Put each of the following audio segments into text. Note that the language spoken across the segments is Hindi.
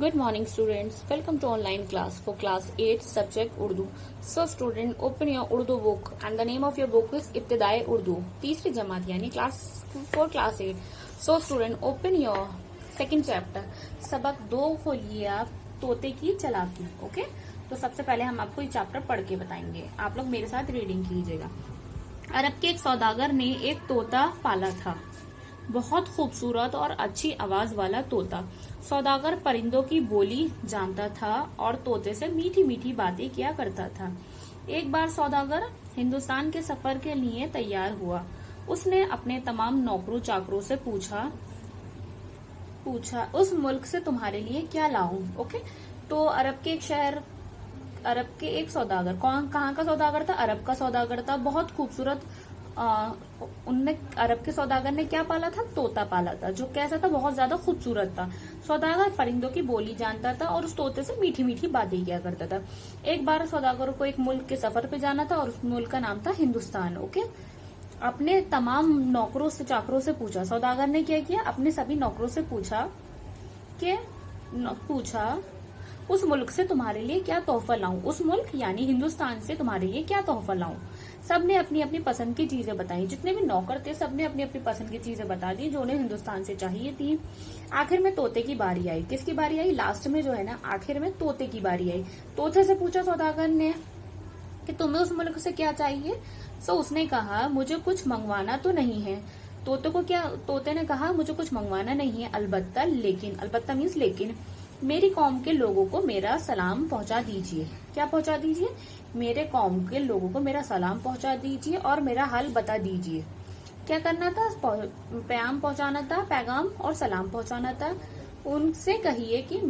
Good morning, students. Welcome to online class for class 8 subject Urdu. So, student, open your Urdu book and the name of your book is इब्तिदाई Urdu तीसरी जमात यानी class 8. So, student, open your second chapter. सबक 2 खोलिए आप तोते की चालाकी. ओके तो सबसे पहले हम आपको ये चैप्टर पढ़ के बताएंगे. आप लोग मेरे साथ रीडिंग कीजिएगा. अरब के एक सौदागर ने एक तोता पाला था. बहुत खूबसूरत और अच्छी आवाज वाला तोता. सौदागर परिंदों की बोली जानता था और तोते से मीठी मीठी बातें किया करता था. एक बार सौदागर हिंदुस्तान के सफर के लिए तैयार हुआ. उसने अपने तमाम नौकरों चाकरों से पूछा उस मुल्क से तुम्हारे लिए क्या लाऊं. ओके तो अरब के एक सौदागर, कहाँ का सौदागर था? अरब का सौदागर था. बहुत खूबसूरत अरब के सौदागर ने क्या पाला था? तोता पाला था, जो कैसा था? बहुत ज्यादा खूबसूरत था. सौदागर परिंदों की बोली जानता था और उस तोते से मीठी मीठी बातें किया करता था. एक बार सौदागर को एक मुल्क के सफर पे जाना था और उस मुल्क का नाम था हिंदुस्तान. ओके अपने तमाम नौकरों से चाकरों से पूछा. सौदागर ने क्या किया? अपने सभी नौकरों से पूछा उस मुल्क से तुम्हारे लिए क्या तोहफा लाऊं. उस मुल्क यानी हिंदुस्तान से तुम्हारे लिए क्या तोहफा लाऊं. सबने अपनी अपनी पसंद की चीजें बताई. जितने भी नौकर थे सबने अपनी अपनी पसंद की चीजें बता दी जो उन्हें हिंदुस्तान से चाहिए थी. आखिर में तोते की बारी आई. किसकी बारी आई? लास्ट में जो है ना, आखिर में तोते की बारी आई. तोते से पूछा सौदागर ने कि तुम्हें उस मुल्क से क्या चाहिए. सो उसने कहा मुझे कुछ मंगवाना तो नहीं है. तोते ने कहा मुझे कुछ मंगवाना नहीं है, अलबत्ता मीन्स लेकिन मेरी कौम के लोगों को मेरा सलाम पहुंचा दीजिए. क्या पहुंचा दीजिए? मेरे कौम के लोगों को मेरा सलाम पहुंचा दीजिए और मेरा हाल बता दीजिए. क्या करना था? पैगाम और सलाम पहुंचाना था. उनसे कहिए कि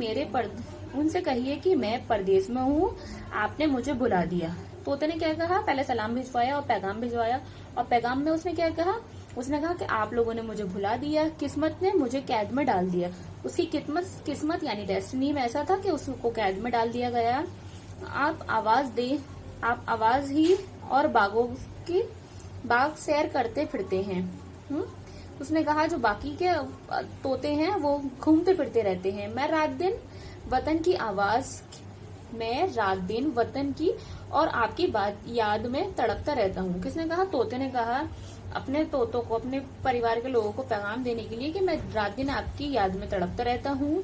मैं परदेश में हूँ, आपने मुझे बुला दिया. तोते ने क्या कहा? पहले सलाम भिजवाया और पैगाम भिजवाया. और पैगाम में उसने क्या कहा? उसने कहा कि आप लोगों ने मुझे भुला दिया, किस्मत ने मुझे कैद में डाल दिया. उसकी किस्मत यानी डेस्टिनी में ऐसा था कि उसको कैद में डाल दिया गया. आप आवाज ही और बाग सैर करते फिरते हैं. उसने कहा जो बाकी के तोते हैं वो घूमते फिरते रहते हैं. मैं रात दिन वतन की और आपकी बात याद में तड़पता रहता हूँ. किसने कहा? तोते ने कहा अपने तोतों को, अपने परिवार के लोगों को पैगाम देने के लिए कि मैं रात दिन आपकी याद में तड़पता रहता हूँ.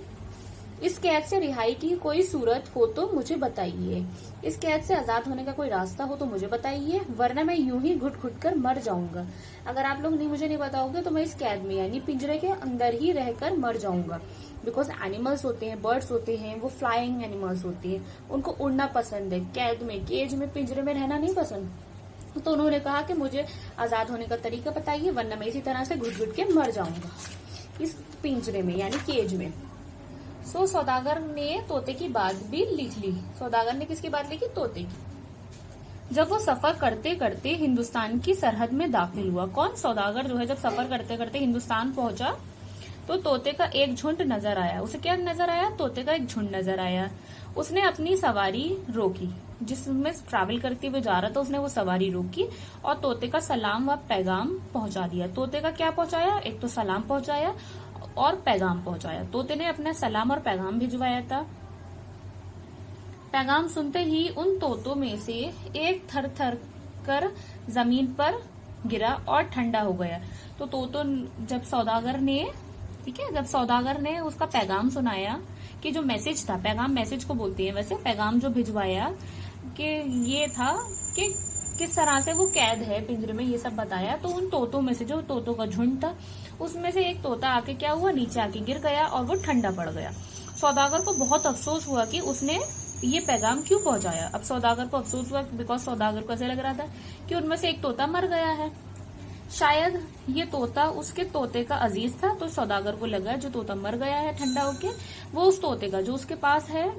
इस कैद से रिहाई की कोई सूरत हो तो मुझे बताइए. इस कैद से आजाद होने का कोई रास्ता हो तो मुझे बताइए, वरना मैं यूं ही घुट घुट कर मर जाऊंगा. अगर आप लोग मुझे नहीं बताओगे तो मैं इस कैद में यानी पिंजरे के अंदर ही रहकर मर जाऊंगा. बिकॉज एनिमल्स होते हैं, बर्ड्स होते हैं, वो फ्लाइंग एनिमल्स होती हैं, उनको उड़ना पसंद है. केज में पिंजरे में रहना नहीं पसंद. तो उन्होंने कहा कि मुझे आजाद होने का तरीका बताइए, वरना मैं इसी तरह से घुट घुट के मर जाऊंगा इस पिंजरे में यानी केज में. सो सौदागर ने तोते की बात भी लिख ली. सौदागर ने किसकी बात लिखी? तोते की. जब वो सफर करते करते हिंदुस्तान की सरहद में दाखिल हुआ. कौन? सौदागर जो है जब सफर करते करते हिंदुस्तान पहुंचा तो तोते का एक झुंड नजर आया. उसे क्या नजर आया? तोते का एक झुंड नजर आया. उसने अपनी सवारी रोकी. जिसमें ट्रैवल करते हुए जा रहा था उसने वो सवारी रोकी और तोते का सलाम व पैगाम पहुंचा दिया. तोते का क्या पहुंचाया? एक तो सलाम पहुंचाया और पैगाम पहुंचाया. तोते ने अपना सलाम और पैगाम भिजवाया था. पैगाम सुनते ही उन तोतों में से एक थर थर कर जमीन पर गिरा और ठंडा हो गया. तो जब सौदागर ने उसका पैगाम सुनाया कि जो मैसेज था, पैगाम मैसेज को बोलते हैं वैसे, पैगाम जो भिजवाया कि ये था कि किस तरह से वो कैद है पिंजरे में, ये सब बताया. तो उन तोतों में से, जो तोतों का झुंड था, उसमें से एक तोता आके क्या हुआ? नीचे आके गिर गया और वो ठंडा पड़ गया. सौदागर को बहुत अफसोस हुआ कि उसने ये पैगाम क्यों पहुंचाया. अब सौदागर को अफसोस हुआ बिकॉज सौदागर को ऐसे लग रहा था कि उनमें से एक तोता मर गया है. शायद ये तोता उसके तोते का अजीज था. तो सौदागर को लगा जो तोता मर गया है ठंडा होके, वो उस तोते का जो उसके पास है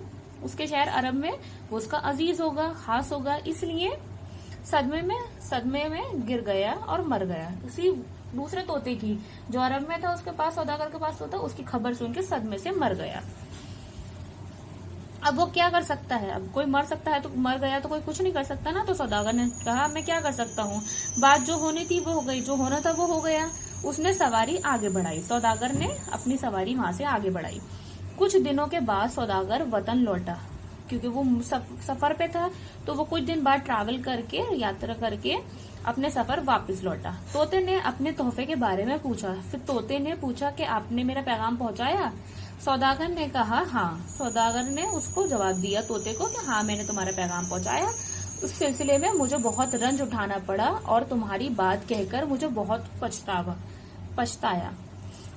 उसके शहर अरब में, वो उसका अजीज होगा, खास होगा. इसलिए सदमे में गिर गया और मर गया. उसी दूसरे तोते की जो अरब में था उसके पास, सौदागर के पास तोता, उसकी खबर सुन के सदमे से मर गया. अब वो क्या कर सकता है? अब कोई मर सकता है तो मर गया तो कोई कुछ नहीं कर सकता ना. तो सौदागर ने कहा मैं क्या कर सकता हूँ, बात जो होनी थी वो हो गई, जो होना था वो हो गया. उसने सवारी आगे बढ़ाई. सौदागर ने अपनी सवारी वहां से आगे बढ़ाई. कुछ दिनों के बाद सौदागर वतन लौटा, क्योंकि वो सफर पे था, तो वो कुछ दिन बाद ट्रैवल करके, यात्रा करके अपने सफर वापस लौटा। तोते ने अपने तोहफे के बारे में पूछा। फिर तोते ने पूछा कि आपने मेरा पैगाम पहुंचाया? सौदागर ने कहा हाँ। सौदागर ने उसको जवाब दिया तोते को कि हाँ, मैंने तुम्हारा पैगाम पहुंचाया। उस सिलसिले में मुझे बहुत रंज उठाना पड़ा और तुम्हारी बात कहकर मुझे बहुत पछताया।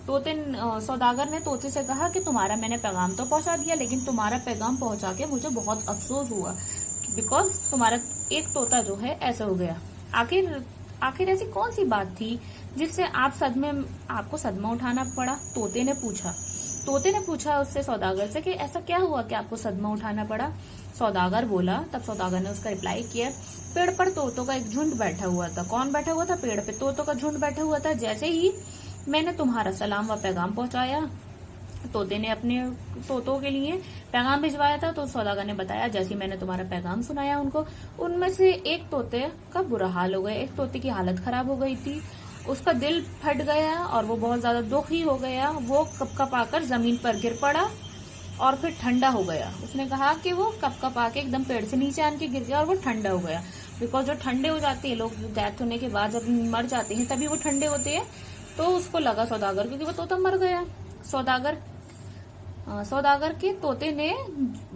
सौदागर ने तोते से कहा कि तुम्हारा मैंने पैगाम तो पहुंचा दिया, लेकिन तुम्हारा पैगाम पहुंचा के मुझे बहुत अफसोस हुआ, बिकॉज तुम्हारा एक तोता जो है ऐसा हो गया। आखिर ऐसी कौन सी बात थी जिससे आपको सदमा उठाना पड़ा? तोते ने पूछा उससे, सौदागर से, कि ऐसा क्या हुआ कि आपको सदमा उठाना पड़ा? सौदागर बोला। तब सौदागर ने उसका रिप्लाई किया, पेड़ पर तोतों का एक झुंड बैठा हुआ था। कौन बैठा हुआ था? पेड़ पे तोतों का झुंड बैठा हुआ था। जैसे ही मैंने तुम्हारा सलाम व पैगाम पहुंचाया, तोते ने अपने तोतों के लिए पैगाम भिजवाया था, तो सौदागर ने बताया जैसे मैंने तुम्हारा पैगाम सुनाया उनको, उनमें से एक तोते का बुरा हाल हो गया। एक तोते की हालत खराब हो गई थी, उसका दिल फट गया और वो बहुत ज्यादा दुखी हो गया। वो कप आकर जमीन पर गिर पड़ा और फिर ठंडा हो गया। उसने कहा कि वो कप आके एकदम पेड़ से नीचे आन के गिर गया और वो ठंडा हो गया। बिकॉज जो ठंडे हो जाते हैं लोग, डेथ होने के बाद जब मर जाते हैं तभी वो ठंडे होते हैं। तो उसको लगा सौदागर, क्योंकि वो तोता मर गया। सौदागर के तोते ने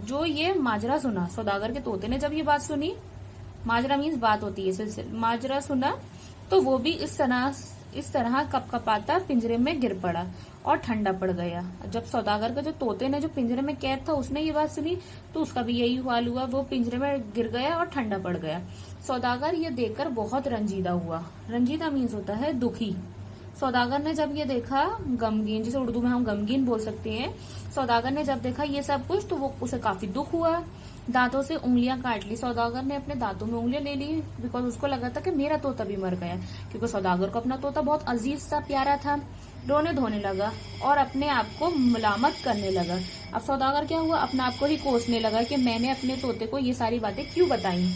जो ये माजरा सुना, सौदागर के तोते ने जब ये बात सुनी, माजरा मीन्स बात होती है, माजरा सुना, तो वो भी इस तरह कपकपाता पिंजरे में गिर पड़ा और ठंडा पड़ गया। जब सौदागर के जो तोते ने जो पिंजरे में कैद था उसने ये बात सुनी, तो उसका भी यही हाल हुआ, वो पिंजरे में गिर गया और ठंडा पड़ गया। सौदागर ये देखकर बहुत रंजीदा हुआ। रंजीदा मीन्स होता है दुखी। सौदागर ने जब ये देखा, गमगीन, जिसे उर्दू में हम गमगीन बोल सकते हैं, सौदागर ने जब देखा ये सब कुछ, तो वो उसे काफी दुख हुआ। दांतों से उंगलियां काट ली। सौदागर ने अपने दांतों में उंगलियां ले ली, बिकॉज उसको लगा था कि मेरा तोता भी मर गया, क्योंकि सौदागर को अपना तोता बहुत अजीज था, प्यारा था। रोने धोने लगा और अपने आप को मलामत करने लगा। अब सौदागर क्या हुआ, अपने आप को ही कोसने लगा कि मैंने अपने तोते को ये सारी बातें क्यों बताई,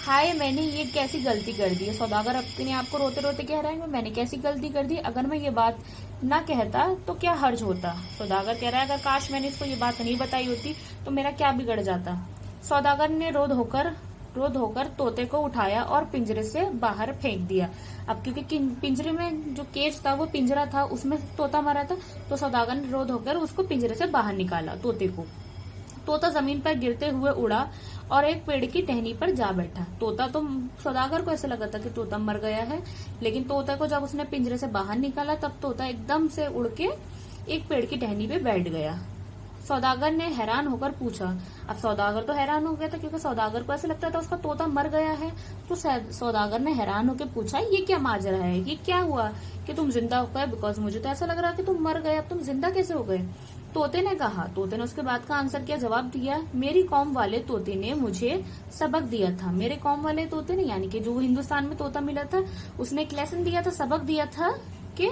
हाय मैंने ये कैसी गलती कर दी है। सौदागर अपने आप को रोते रोते कह रहा है मैंने कैसी गलती कर दी, अगर मैं ये बात ना कहता तो क्या हर्ज होता। सौदागर कह रहा है अगर काश मैंने इसको ये बात नहीं बताई होती तो मेरा क्या बिगड़ जाता। सौदागर ने रो धोकर तोते को उठाया और पिंजरे से बाहर फेंक दिया। अब क्योंकि पिंजरे में जो केज था वो पिंजरा था, उसमें तोता मरा था, तो सौदागर ने रो धोकर उसको पिंजरे से बाहर निकाला, तोते को। तोता जमीन पर गिरते हुए उड़ा और एक पेड़ की टहनी पर जा बैठा। तोता तो सौदागर को ऐसा लगा था कि तोता मर गया है, लेकिन तोता को जब उसने पिंजरे से बाहर निकाला तब तोता एकदम से उड़ के एक पेड़ की टहनी पे बैठ गया। सौदागर ने हैरान होकर पूछा। अब सौदागर तो हैरान हो गया था, क्योंकि सौदागर को ऐसा लगता था उसका तोता मर गया है। तो सौदागर ने हैरान होकर पूछा ये क्या माजरा है, ये क्या हुआ कि तुम जिंदा हो गए, बिकॉज मुझे तो ऐसा लग रहा है कि तुम मर गए, अब तुम जिंदा कैसे हो गए। तोते ने उसके बाद का आंसर किया, जवाब दिया, मेरी कौम वाले तोते ने मुझे सबक दिया था। मेरे कौम वाले तोते ने, यानी कि जो हिंदुस्तान में तोता मिला था, उसने एक लेसन दिया था, सबक दिया था कि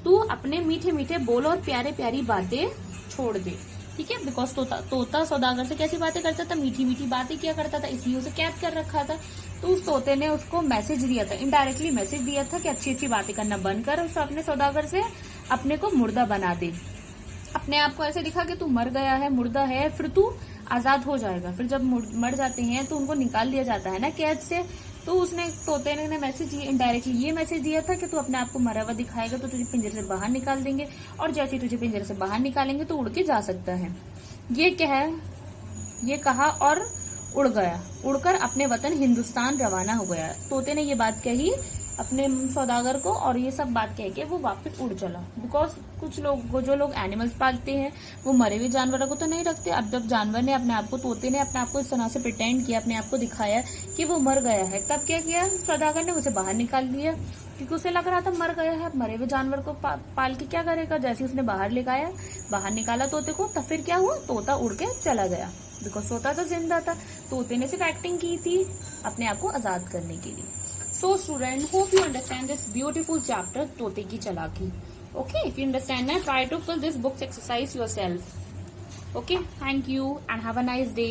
तू अपने मीठे मीठे बोल और प्यारे प्यारी बातें छोड़ दे। ठीक है, बिकॉज तोता सौदागर से कैसी बातें करता था, मीठी मीठी बातें किया करता था, इसलिए उसे कैद कर रखा था। तो उस तोते ने उसको मैसेज दिया था, इनडायरेक्टली मैसेज दिया था कि अच्छी अच्छी बातें करना बंद कर, उसे अपने सौदागर से अपने को मुर्दा बना दे। अपने आप को ऐसे दिखा कि तू मर गया है, मुर्दा है, फिर तू आजाद हो जाएगा। फिर जब मर जाते हैं तो उनको निकाल दिया जाता है ना कैद से। तो उसने तोते ने मैसेज इनडायरेक्टली ये मैसेज दिया था कि तू अपने आप को मरा हुआ दिखाएगा तो तुझे पिंजरे से बाहर निकाल देंगे, और जैसे ही तुझे पिंजरे से बाहर निकालेंगे तो उड़ के जा सकता है। ये कहा और उड़ गया। उड़कर अपने वतन हिंदुस्तान रवाना हो गया। तोते ने ये बात कही अपने सौदागर को, और ये सब बात कह के वो वापस उड़ चला। बिकॉज कुछ लोग, जो लोग एनिमल्स पालते हैं, वो मरे हुए जानवरों को तो नहीं रखते। अब जब जानवर ने अपने आप को, तोते ने अपने आप को इस तरह से प्रिटेंड किया, अपने आप को दिखाया कि वो मर गया है, तब क्या किया सौदागर ने, उसे बाहर निकाल दिया, क्योंकि उसे लग रहा था मर गया है। मरे हुए जानवर को पाल के क्या करेगा। जैसे उसने बाहर निकाला तोते को, तब फिर क्या हुआ, तोता उड़ के चला गया, बिकॉज तोता तो जिंदा था। तोते ने सिर्फ एक्टिंग की थी अपने आप को आजाद करने के लिए। So student, hope you understand this beautiful chapter, तोते की चालाकी. Okay, if you understand that, try to fill this book's exercise yourself. Okay, thank you and have a nice day.